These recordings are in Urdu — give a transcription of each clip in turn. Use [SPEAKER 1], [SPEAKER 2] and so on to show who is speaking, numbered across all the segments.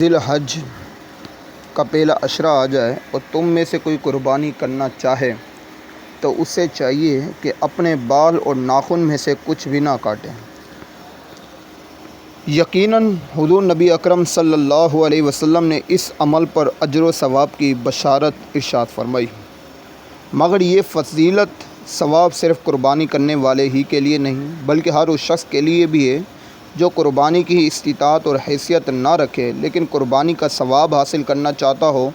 [SPEAKER 1] ذی الحج کا پہلا عشرہ آ جائے اور تم میں سے کوئی قربانی کرنا چاہے تو اسے چاہیے کہ اپنے بال اور ناخن میں سے کچھ بھی نہ کاٹے۔ یقیناً حضور نبی اکرم صلی اللہ علیہ وسلم نے اس عمل پر اجر و ثواب کی بشارت ارشاد فرمائی، مگر یہ فضیلت ثواب صرف قربانی کرنے والے ہی کے لیے نہیں بلکہ ہر اس شخص کے لیے بھی ہے جو قربانی کی استطاعت اور حیثیت نہ رکھے لیکن قربانی کا ثواب حاصل کرنا چاہتا ہو۔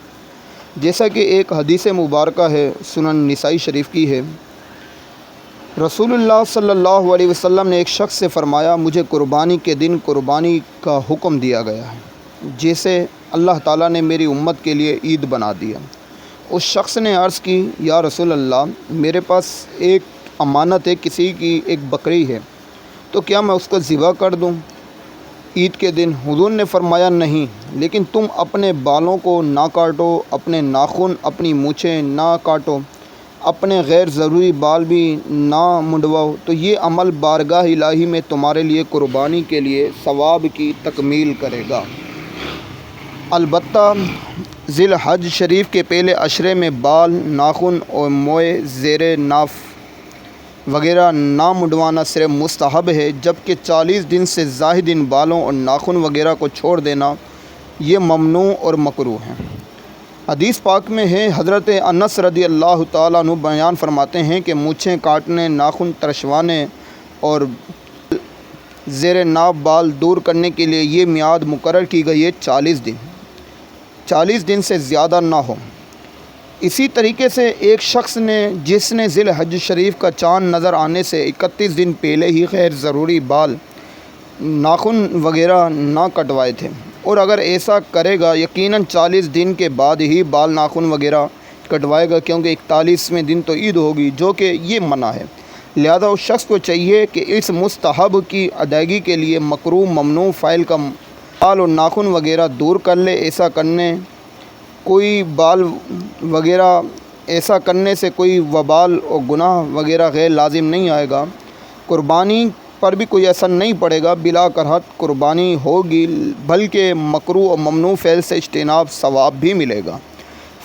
[SPEAKER 1] جیسا کہ ایک حدیث مبارکہ ہے، سنن نسائی شریف کی ہے، رسول اللہ صلی اللہ علیہ وسلم نے ایک شخص سے فرمایا، مجھے قربانی کے دن قربانی کا حکم دیا گیا ہے جیسے اللہ تعالیٰ نے میری امت کے لیے عید بنا دیا۔ اس شخص نے عرض کی، یا رسول اللہ، میرے پاس ایک امانت ہے، کسی کی ایک بکری ہے، تو کیا میں اس کو ذبح کر دوں عید کے دن؟ حضور نے فرمایا، نہیں، لیکن تم اپنے بالوں کو نہ کاٹو، اپنے ناخن، اپنی مونچھیں نہ کاٹو، اپنے غیر ضروری بال بھی نہ منڈواؤ، تو یہ عمل بارگاہ الہی میں تمہارے لیے قربانی کے لیے ثواب کی تکمیل کرے گا۔ البتہ ذی الحج شریف کے پہلے عشرے میں بال، ناخن اور موئے زیر ناف وغیرہ نہ منڈوانا صرف مستحب ہے، جبکہ 40 دن سے زائد ان بالوں اور ناخن وغیرہ کو چھوڑ دینا یہ ممنوع اور مکروہ ہے۔ حدیث پاک میں ہے، حضرت انس رضی اللہ تعالیٰ عنہ بیان فرماتے ہیں کہ مونچھیں کاٹنے، ناخن ترشوانے اور زیر ناف بال دور کرنے کے لیے یہ میعاد مقرر کی گئی ہے 40 دن، 40 دن سے زیادہ نہ ہو۔ اسی طریقے سے ایک شخص نے جس نے ذی الحج شریف کا چاند نظر آنے سے 31 دن پہلے ہی غیر ضروری بال، ناخن وغیرہ نہ کٹوائے تھے، اور اگر ایسا کرے گا یقیناً 40 دن کے بعد ہی بال، ناخن وغیرہ کٹوائے گا، کیونکہ 41ویں دن تو عید ہوگی، جو کہ یہ منع ہے۔ لہذا اس شخص کو چاہیے کہ اس مستحب کی ادائیگی کے لیے مکروہ ممنوع فعل کا بال اور ناخن وغیرہ دور کر لے۔ ایسا کرنے سے کوئی وبال اور گناہ وغیرہ غیر لازم نہیں آئے گا، قربانی پر بھی کوئی اثر نہیں پڑے گا، بلا کرہت قربانی ہوگی، بلکہ مکروہ اور ممنوع فعل سے اجتناب ثواب بھی ملے گا۔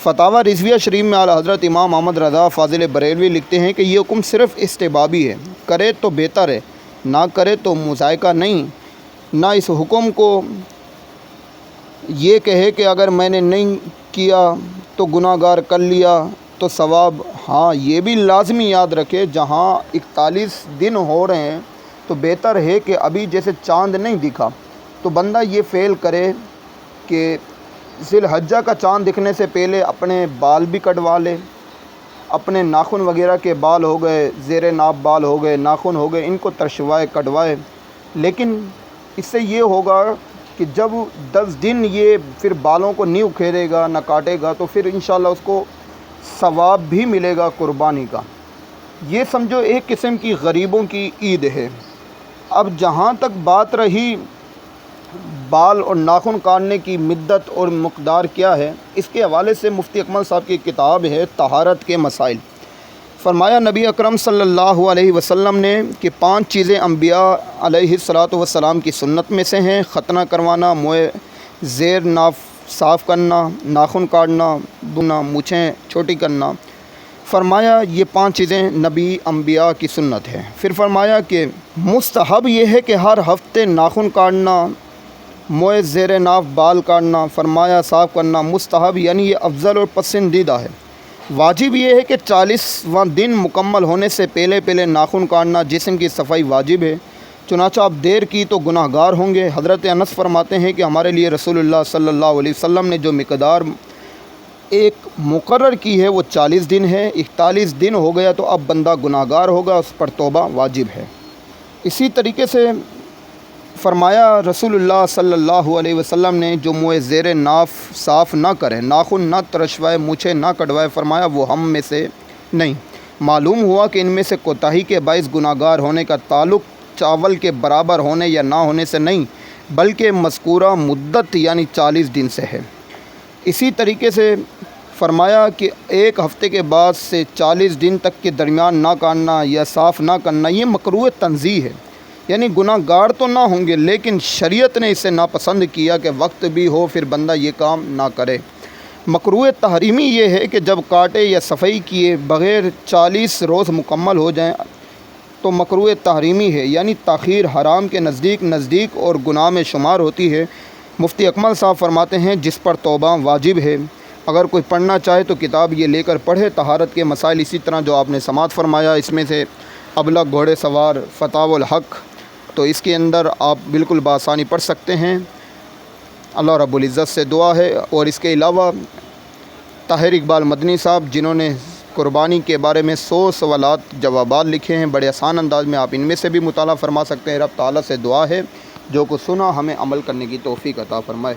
[SPEAKER 1] فتاویٰ رضویہ شریف میں اعلیٰ حضرت امام احمد رضا فاضل بریلوی لکھتے ہیں کہ یہ حکم صرف استحبابی ہے، کرے تو بہتر ہے، نہ کرے تو مضائقہ نہیں۔ نہ اس حکم کو یہ کہے کہ اگر میں نے نہیں کیا تو گناہ گار، کر لیا تو ثواب۔ ہاں، یہ بھی لازمی یاد رکھے، جہاں 41 دن ہو رہے ہیں تو بہتر ہے کہ ابھی جیسے چاند نہیں دکھا تو بندہ یہ فعل کرے کہ ذی الحجہ کا چاند دکھنے سے پہلے اپنے بال بھی کٹوا لے، اپنے ناخن وغیرہ کے بال ہو گئے، زیر ناف بال ہو گئے، ناخن ہو گئے، ان کو ترشوائے، کٹوائے۔ لیکن اس سے یہ ہوگا کہ جب 10 دن یہ پھر بالوں کو نہیں اکھیرے گا، نہ کاٹے گا، تو پھر انشاءاللہ اس کو ثواب بھی ملے گا قربانی کا۔ یہ سمجھو ایک قسم کی غریبوں کی عید ہے۔ اب جہاں تک بات رہی بال اور ناخن کاٹنے کی مدت اور مقدار کیا ہے، اس کے حوالے سے مفتی اکمل صاحب کی کتاب ہے طہارت کے مسائل۔ فرمایا، نبی اکرم صلی اللہ علیہ وسلم نے کہ 5 چیزیں انبیاء علیہ الصلاۃ والسلام کی سنت میں سے ہیں: ختنہ کروانا، موئے زیر ناف صاف کرنا، ناخن کاٹنا، بنا، مونچھیں چھوٹی کرنا۔ فرمایا یہ 5 چیزیں نبی انبیاء کی سنت ہے۔ پھر فرمایا کہ مستحب یہ ہے کہ ہر ہفتے ناخن کاٹنا، موئے زیر ناف بال کاٹنا۔ فرمایا صاف کرنا مستحب یعنی یہ افضل اور پسندیدہ ہے۔ واجب یہ ہے کہ 40واں دن مکمل ہونے سے پہلے ناخن کاٹنا، جسم کی صفائی واجب ہے، چنانچہ آپ دیر کی تو گناہ گار ہوں گے۔ حضرت انس فرماتے ہیں کہ ہمارے لیے رسول اللہ صلی اللہ علیہ وسلم نے جو مقدار ایک مقرر کی ہے وہ 40 دن ہے، 41 دن ہو گیا تو اب بندہ گناہ گار ہوگا، اس پر توبہ واجب ہے۔ اسی طریقے سے فرمایا رسول اللہ صلی اللہ علیہ وسلم نے جو موئے زیر ناف صاف نہ کرے، ناخن نہ ترشوائے، مونچھیں نہ کٹوائے، فرمایا وہ ہم میں سے نہیں۔ معلوم ہوا کہ ان میں سے کوتاہی کے باعث گناہ گار ہونے کا تعلق چاول کے برابر ہونے یا نہ ہونے سے نہیں بلکہ مذکورہ مدت یعنی 40 دن سے ہے۔ اسی طریقے سے فرمایا کہ ایک ہفتے کے بعد سے 40 دن تک کے درمیان نہ کاٹنا یا صاف نہ کرنا یہ مکروہ تنزیہ ہے۔ یعنی گناہ گار تو نہ ہوں گے، لیکن شریعت نے اسے ناپسند کیا کہ وقت بھی ہو پھر بندہ یہ کام نہ کرے۔ مکروہ تحریمی یہ ہے کہ جب کاٹے یا صفائی کیے بغیر 40 روز مکمل ہو جائیں تو مکروہ تحریمی ہے، یعنی تاخیر حرام کے نزدیک اور گناہ میں شمار ہوتی ہے۔ مفتی اکمل صاحب فرماتے ہیں جس پر توبہ واجب ہے، اگر کوئی پڑھنا چاہے تو کتاب یہ لے کر پڑھے۔ طہارت کے مسائل اسی طرح جو آپ نے سماعت فرمایا، اس میں سے ابلغ گھوڑے سوار فتاوی الحق، تو اس کے اندر آپ بالکل بآسانی پڑھ سکتے ہیں۔ اللہ رب العزت سے دعا ہے۔ اور اس کے علاوہ طاہر اقبال مدنی صاحب جنہوں نے قربانی کے بارے میں 100 سوالات جوابات لکھے ہیں بڑے آسان انداز میں، آپ ان میں سے بھی مطالعہ فرما سکتے ہیں۔ رب تعالیٰ سے دعا ہے جو کچھ سنا ہمیں عمل کرنے کی توفیق عطا فرمائے۔